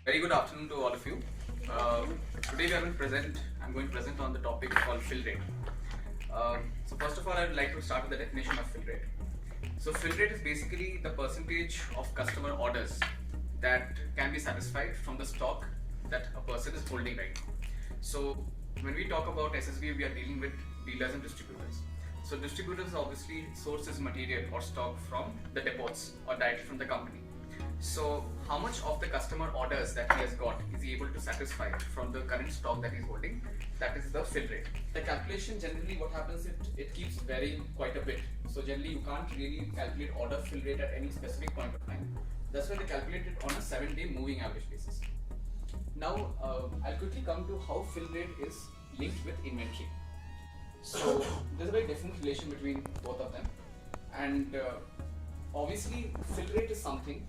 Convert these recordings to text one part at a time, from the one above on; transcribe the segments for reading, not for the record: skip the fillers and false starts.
Very good afternoon to all of you. Today I'm going to present on the topic called fill rate. So first of all, I would like to start with the definition of fill rate. So fill rate is basically the percentage of customer orders that can be satisfied from the stock that a person is holding right now. So when we talk about SSB, we are dealing with dealers and distributors. So distributors obviously sources material or stock from the depots or directly from the company. So how much of the customer orders that he has got is he able to satisfy from the current stock that he's holding? That is the fill rate. The calculation generally what happens, it keeps varying quite a bit. So generally you can't really calculate order fill rate at any specific point of time. That's why they calculate it on a 7-day moving average basis. Now I'll quickly come to how fill rate is linked with inventory. So there's a very definite relation between both of them, and obviously fill rate is something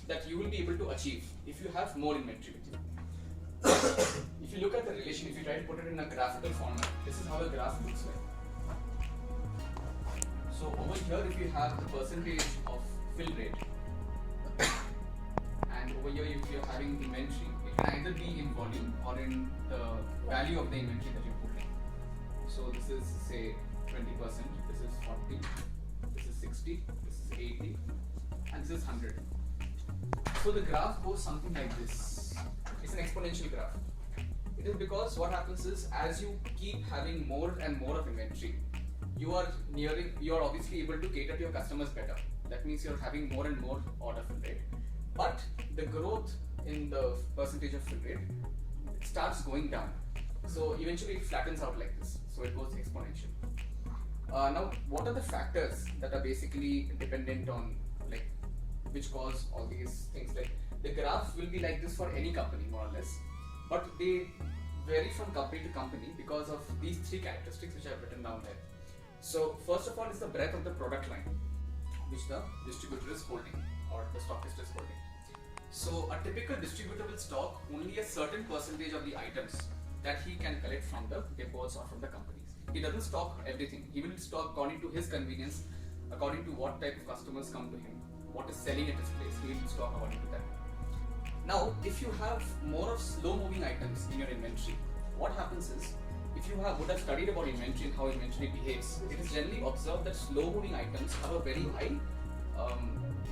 that you will be able to achieve if you have more inventory with you. If you look at the relation, if you try to put it in a graphical format, this is how a graph looks like. So over here, if you have the percentage of fill rate, and over here if you're having inventory, it can either be in volume or in the value of the inventory that you're putting. So this is say 20%, this is 40, this is 60, this is 80, and this is 100. So the graph goes something like this. It's an exponential graph. It is because what happens is, as you keep having more and more of inventory, you are obviously able to cater to your customers better. That means you're having more and more order fill rate. But the growth in the percentage of fill rate, it starts going down. So eventually it flattens out like this. So it goes exponential. Now, what are the factors that are basically dependent on which cause all these things? Like the graph will be like this for any company more or less, but they vary from company to company because of these three characteristics which I have written down here. So first of all is the breadth of the product line which the distributor is holding or the stockist is holding. So a typical distributor will stock only a certain percentage of the items that he can collect from the depots or from the companies. He doesn't stock everything. He will stock according to his convenience, according to what type of customers come to him, what is selling at his place. He will stock according to that. Now, if you have more of slow-moving items in your inventory, what happens is, if you would have studied about inventory and how inventory behaves, it is generally observed that slow-moving items have a very high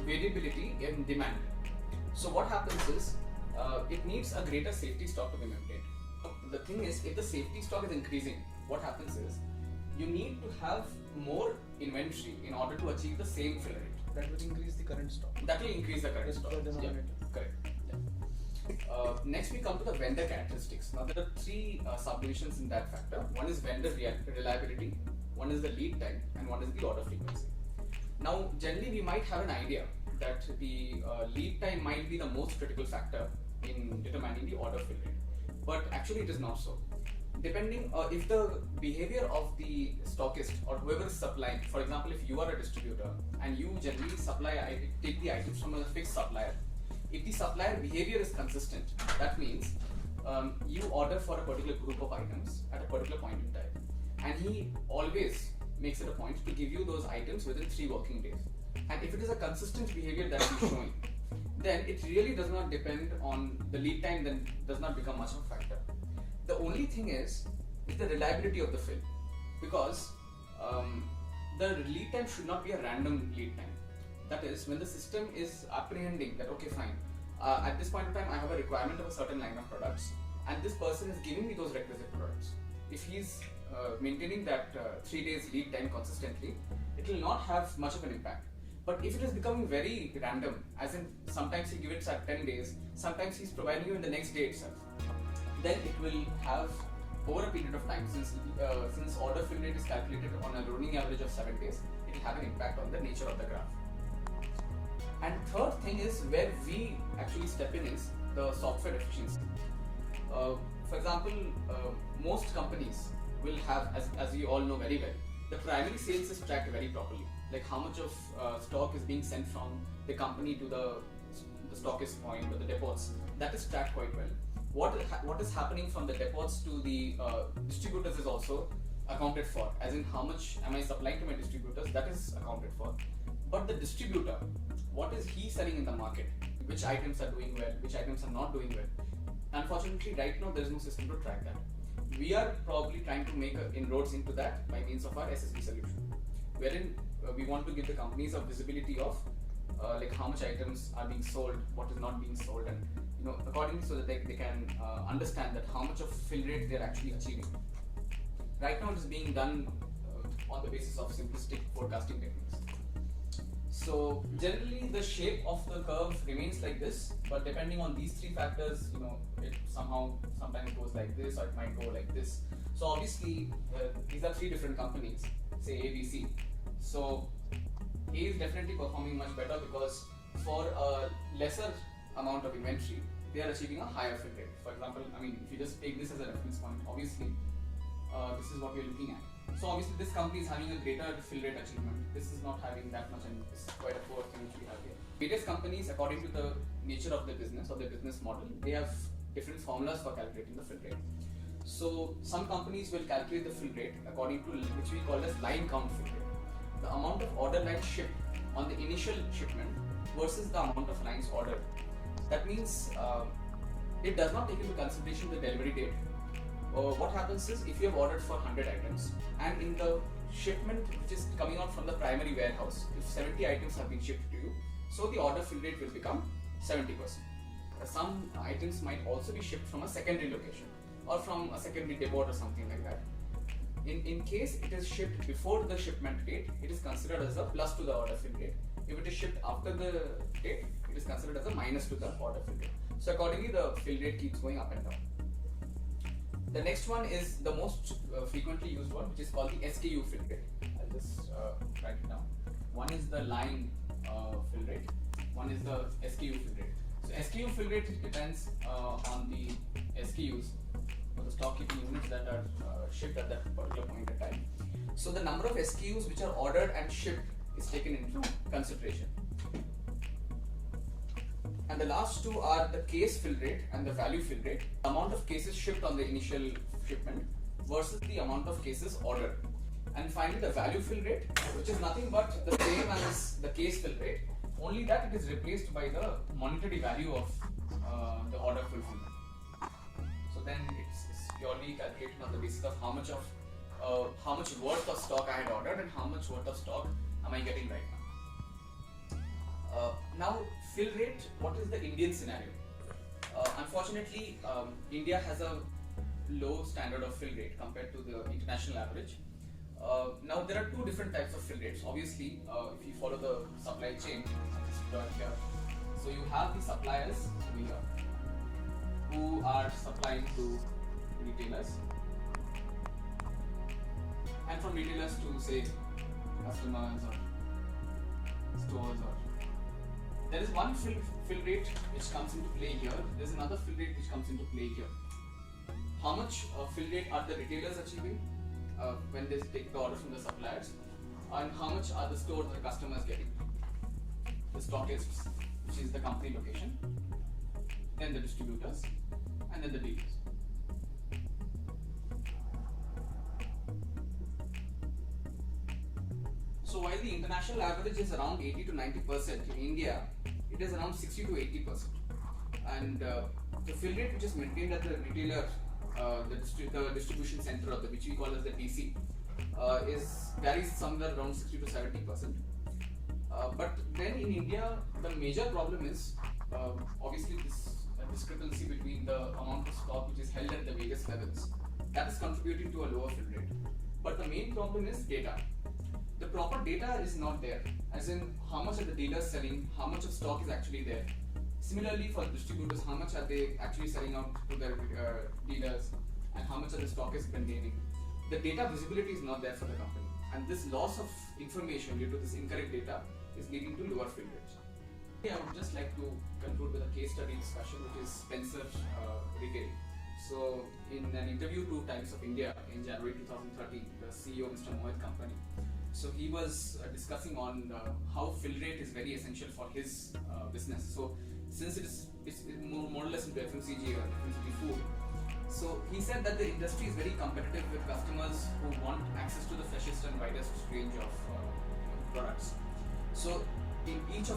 variability in demand. So what happens is, it needs a greater safety stock to be maintained. The thing is, if the safety stock is increasing, what happens is, you need to have more inventory in order to achieve the same fill rate. That will increase the current stock. That will increase the current stock. Yeah, correct. Yeah. Next we come to the vendor characteristics. Now there are three subdivisions in that factor. One is vendor reliability, one is the lead time, and one is the order frequency. Now generally we might have an idea that the lead time might be the most critical factor in determining the order fill rate, but actually it is not so. Depending if the behavior of the stockist or whoever is supplying, for example, if you are a distributor and you generally take the items from a fixed supplier, if the supplier behavior is consistent, that means you order for a particular group of items at a particular point in time, and he always makes it a point to give you those items within 3 working days. And if it is a consistent behavior that he's showing, then it really does not depend on the lead time, then does not become much of a factor. The only thing is the reliability of the fill, because the lead time should not be a random lead time. That is, when the system is apprehending that, okay fine, at this point of time I have a requirement of a certain line of products and this person is giving me those requisite products. If he's maintaining that 3 days lead time consistently, it will not have much of an impact. But if it is becoming very random, as in sometimes he gives it at 10 days, sometimes he's providing you in the next day itself, then it will have, over a period of time, since order fill rate is calculated on a rolling average of 7 days, it will have an impact on the nature of the graph. And third thing is where we actually step in is the software efficiency. For example, most companies will have, as you all know very well, the primary sales is tracked very properly. Like how much of stock is being sent from the company to the stockist point or the depots, that is tracked quite well. What is happening from the depots to the distributors is also accounted for, as in how much am I supplying to my distributors, that is accounted for. But the distributor, what is he selling in the market? which items are doing well, which items are not doing well. Unfortunately, right now there is no system to track that. We are probably trying to make inroads into that by means of our SSB solution, wherein we want to give the companies a visibility of like how much items are being sold, what is not being sold, and accordingly, so that they can understand that how much of fill rate they are actually achieving. Right now, it is being done on the basis of simplistic forecasting techniques. So generally, the shape of the curve remains like this, but depending on these three factors, it sometimes goes like this, or it might go like this. So obviously, these are three different companies, say A, B, C. So A is definitely performing much better because for a lesser amount of inventory, they are achieving a higher fill rate. For example, if you just take this as a reference point, obviously, this is what we are looking at. So obviously, this company is having a greater fill rate achievement. This is not having that much, and it's quite a poor thing which we have here. Various companies, according to the nature of the business or the business model, they have different formulas for calculating the fill rate. So some companies will calculate the fill rate according to which we call as line count fill rate. The amount of order lines shipped on the initial shipment versus the amount of lines ordered. That means it does not take into consideration the delivery date. What happens is, if you have ordered for 100 items and in the shipment which is coming out from the primary warehouse, if 70 items have been shipped to you, so the order fill rate will become 70%. Some items might also be shipped from a secondary location or from a secondary depot or something like that. In case it is shipped before the shipment date, it is considered as a plus to the order fill rate. If it is shipped after the date, it is considered as a minus to the order fill rate. So accordingly, the fill rate keeps going up and down. The next one is the most frequently used one, which is called the SKU fill rate. I'll just write it down. One is the line fill rate, one is the SKU fill rate. So SKU fill rate depends on the SKUs, or the stock keeping units that are shipped at that particular point in time. So the number of SKUs which are ordered and shipped is taken into consideration. And the last two are the case fill rate and the value fill rate. The amount of cases shipped on the initial shipment versus the amount of cases ordered. And finally, the value fill rate, which is nothing but the same as the case fill rate, only that it is replaced by the monetary value of the order fulfillment. So then it's purely calculated on the basis of how much worth of stock I had ordered and how much worth of stock am I getting right now. Now, fill rate, what is the Indian scenario? Unfortunately, India has a low standard of fill rate compared to the international average. Now, there are two different types of fill rates. Obviously, if you follow the supply chain, here, so you have the suppliers over here who are supplying to retailers, and from retailers to, say, customers or stores, or there is one fill rate which comes into play here. There is another fill rate which comes into play here. How much fill rate are the retailers achieving when they take the order from the suppliers, and how much are the stores or the customers getting? The stockists, which is the company location, then the distributors, and then the dealers. So while the international average is around 80 to 90%, in India it is around 60 to 80%. And the fill rate which is maintained at the retailer, the distribution center, which we call as the DC, varies somewhere around 60 to 70%. But then in India, the major problem is obviously this discrepancy between the amount of stock which is held at the various levels. That is contributing to a lower fill rate. But the main problem is data. The proper data is not there, as in how much are the dealers selling, how much of stock is actually there. Similarly, for distributors, how much are they actually selling out to their dealers, and how much are the stockists maintaining. The data visibility is not there for the company, and this loss of information due to this incorrect data is leading to lower fill rates. I would just like to conclude with a case study discussion, which is Spencer Retail. So, in an interview to Times of India in January 2013, the CEO, Mr. Mohit Company, so he was discussing on how fill rate is very essential for his business. So, since it's more or less into FMCG or FMCG food, so he said that the industry is very competitive with customers who want access to the freshest and widest range of products. So, at each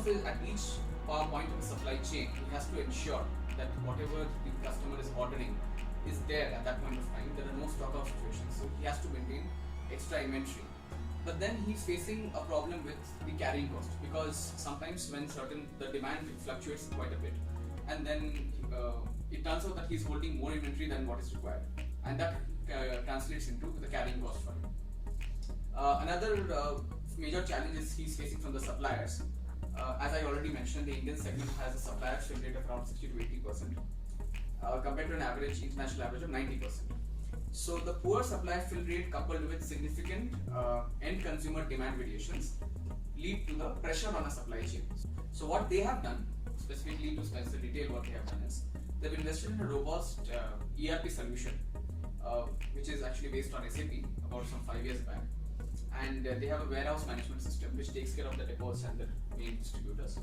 point of the supply chain, chain, he has to ensure that whatever the customer is ordering is there at that point of time. There are no stock out situations, so he has to maintain extra inventory. But then he's facing a problem with the carrying cost, because sometimes when the demand fluctuates quite a bit, and then it turns out that he's holding more inventory than what is required, and that translates into the carrying cost for him. Another major challenge is he's facing from the suppliers. As I already mentioned, the Indian segment has a supplier fill rate of around 60 to 80%, compared to an average international average of 90%. So the poor supply fill rate coupled with significant end consumer demand variations lead to the pressure on a supply chain. So what they have done, specifically to Spencer Retail, what they have done is they've invested in a robust ERP solution, which is actually based on SAP about some 5 years back. And they have a warehouse management system which takes care of the depots and the main distributors.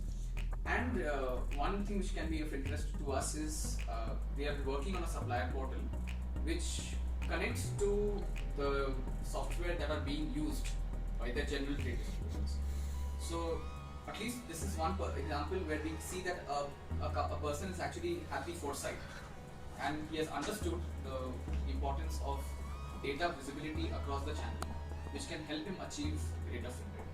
And one thing which can be of interest to us is they are working on a supplier portal which connects to the software that are being used by the general trade distributors. So at least this is one example where we see that a person is actually had the foresight and he has understood the importance of data visibility across the channel, which can help him achieve greater fill rate.